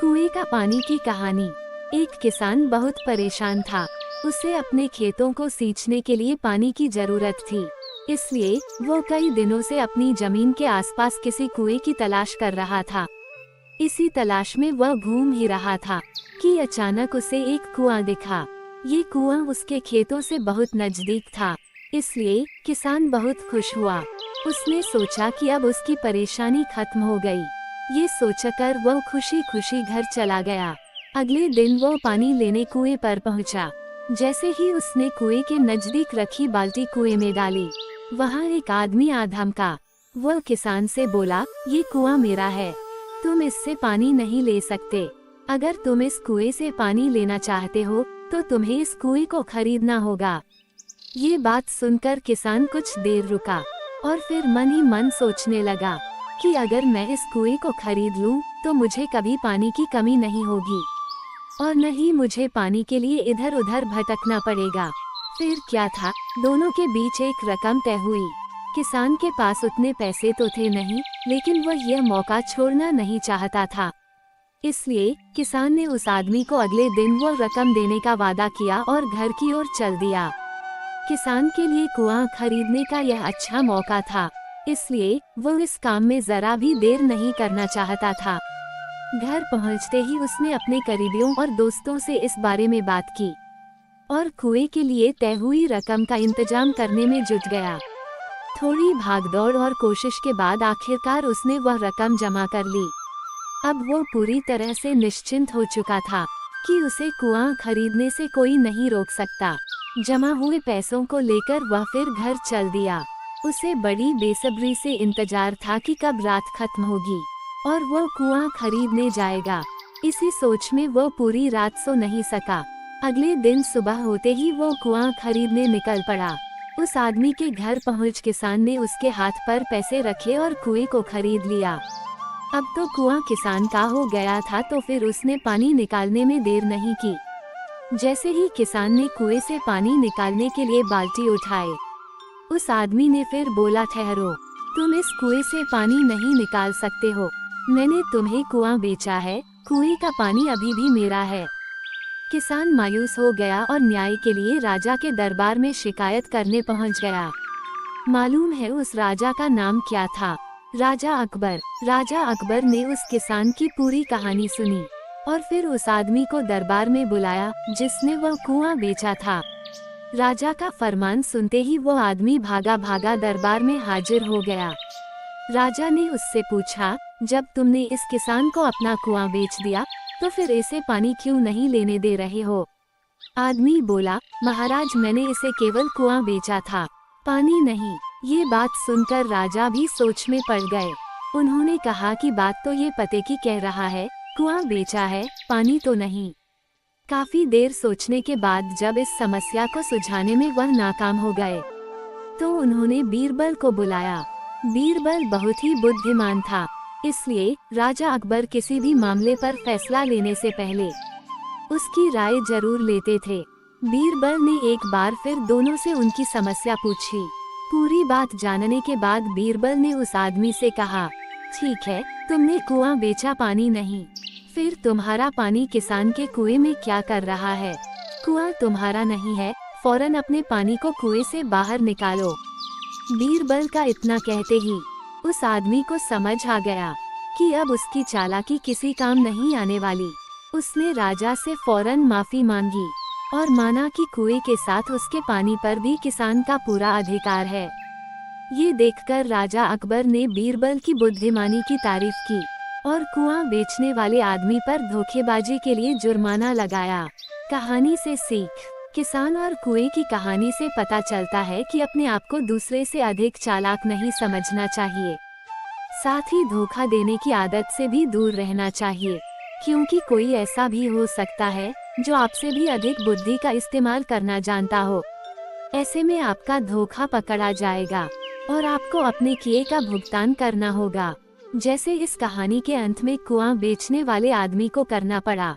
कुएं का पानी की कहानी। एक किसान बहुत परेशान था। उसे अपने खेतों को सींचने के लिए पानी की जरूरत थी। इसलिए वो कई दिनों से अपनी जमीन के आसपास किसी कुएं की तलाश कर रहा था। इसी तलाश में वह घूम ही रहा था कि अचानक उसे एक कुआं दिखा। ये कुआं उसके खेतों से बहुत नजदीक था, इसलिए किसान बहुत खुश हुआ। उसने सोचा कि अब उसकी परेशानी खत्म हो गई। ये सोचकर वह खुशी खुशी घर चला गया। अगले दिन वो पानी लेने कुएं पर पहुंचा। जैसे ही उसने कुएं के नजदीक रखी बाल्टी कुएं में डाली, वहां एक आदमी आ धमका। वह किसान से बोला, ये कुआं मेरा है, तुम इससे पानी नहीं ले सकते। अगर तुम इस कुएं से पानी लेना चाहते हो तो तुम्हें इस कुएं को खरीदना होगा। ये बात सुनकर किसान कुछ देर रुका और फिर मन ही मन सोचने लगा कि अगर मैं इस कुएं को खरीद लूं तो मुझे कभी पानी की कमी नहीं होगी और न ही मुझे पानी के लिए इधर उधर भटकना पड़ेगा। फिर क्या था, दोनों के बीच एक रकम तय हुई। किसान के पास उतने पैसे तो थे नहीं, लेकिन वह यह मौका छोड़ना नहीं चाहता था। इसलिए किसान ने उस आदमी को अगले दिन वो रकम देने का वादा किया और घर की ओर चल दिया। किसान के लिए कुआं खरीदने का यह अच्छा मौका था, इसलिए वो इस काम में जरा भी देर नहीं करना चाहता था। घर पहुंचते ही उसने अपने करीबियों और दोस्तों से इस बारे में बात की और कुएं के लिए तय हुई रकम का इंतजाम करने में जुट गया। थोड़ी भागदौड़ और कोशिश के बाद आखिरकार उसने वह रकम जमा कर ली। अब वो पूरी तरह से निश्चिंत हो चुका था कि उसे कुआं खरीदने से कोई नहीं रोक सकता। जमा हुए पैसों को लेकर वह फिर घर चल दिया। उसे बड़ी बेसब्री से इंतजार था कि कब रात खत्म होगी और वो कुआं खरीदने जाएगा। इसी सोच में वो पूरी रात सो नहीं सका। अगले दिन सुबह होते ही वो कुआं खरीदने निकल पड़ा। उस आदमी के घर पहुंच किसान ने उसके हाथ पर पैसे रखे और कुएं को खरीद लिया। अब तो कुआं किसान का हो गया था, तो फिर उसने पानी निकालने में देर नहीं की। जैसे ही किसान ने कुएं से पानी निकालने के लिए बाल्टी उठाए, उस आदमी ने फिर बोला, ठहरो, तुम इस कुएं से पानी नहीं निकाल सकते हो। मैंने तुम्हें कुआं बेचा है, कुएं का पानी अभी भी मेरा है। किसान मायूस हो गया और न्याय के लिए राजा के दरबार में शिकायत करने पहुंच गया। मालूम है उस राजा का नाम क्या था? राजा अकबर। राजा अकबर ने उस किसान की पूरी कहानी सुनी और फिर उस आदमी को दरबार में बुलाया जिसने वह कुआं बेचा था। राजा का फरमान सुनते ही वो आदमी भागा भागा दरबार में हाजिर हो गया। राजा ने उससे पूछा, जब तुमने इस किसान को अपना कुआं बेच दिया तो फिर इसे पानी क्यों नहीं लेने दे रहे हो? आदमी बोला, महाराज, मैंने इसे केवल कुआं बेचा था, पानी नहीं। ये बात सुनकर राजा भी सोच में पड़ गए। उन्होंने कहा कि बात तो ये पते की कह रहा है, कुआं बेचा है, पानी तो नहीं। काफी देर सोचने के बाद जब इस समस्या को सुलझाने में वह नाकाम हो गए तो उन्होंने बीरबल को बुलाया। बीरबल बहुत ही बुद्धिमान था, इसलिए राजा अकबर किसी भी मामले पर फैसला लेने से पहले उसकी राय जरूर लेते थे। बीरबल ने एक बार फिर दोनों से उनकी समस्या पूछी। पूरी बात जानने के बाद बीरबल ने उस आदमी से कहा, ठीक है, तुमने कुआं बेचा, पानी नहीं, फिर तुम्हारा पानी किसान के कुएं में क्या कर रहा है? कुआं तुम्हारा नहीं है, फौरन अपने पानी को कुएं से बाहर निकालो। बीरबल का इतना कहते ही उस आदमी को समझ आ गया कि अब उसकी चालाकी किसी काम नहीं आने वाली। उसने राजा से फौरन माफी मांगी और माना कि कुएं के साथ उसके पानी पर भी किसान का पूरा अधिकार है। ये देखकर राजा अकबर ने बीरबल की बुद्धिमानी की तारीफ की और कुआं बेचने वाले आदमी पर धोखेबाजी के लिए जुर्माना लगाया। कहानी से सीख। किसान और कुएं की कहानी से पता चलता है कि अपने आप को दूसरे से अधिक चालाक नहीं समझना चाहिए। साथ ही धोखा देने की आदत से भी दूर रहना चाहिए, क्योंकि कोई ऐसा भी हो सकता है जो आपसे भी अधिक बुद्धि का इस्तेमाल करना जानता हो। ऐसे में आपका धोखा पकड़ा जाएगा और आपको अपने किए का भुगतान करना होगा, जैसे इस कहानी के अंत में कुआं बेचने वाले आदमी को करना पड़ा।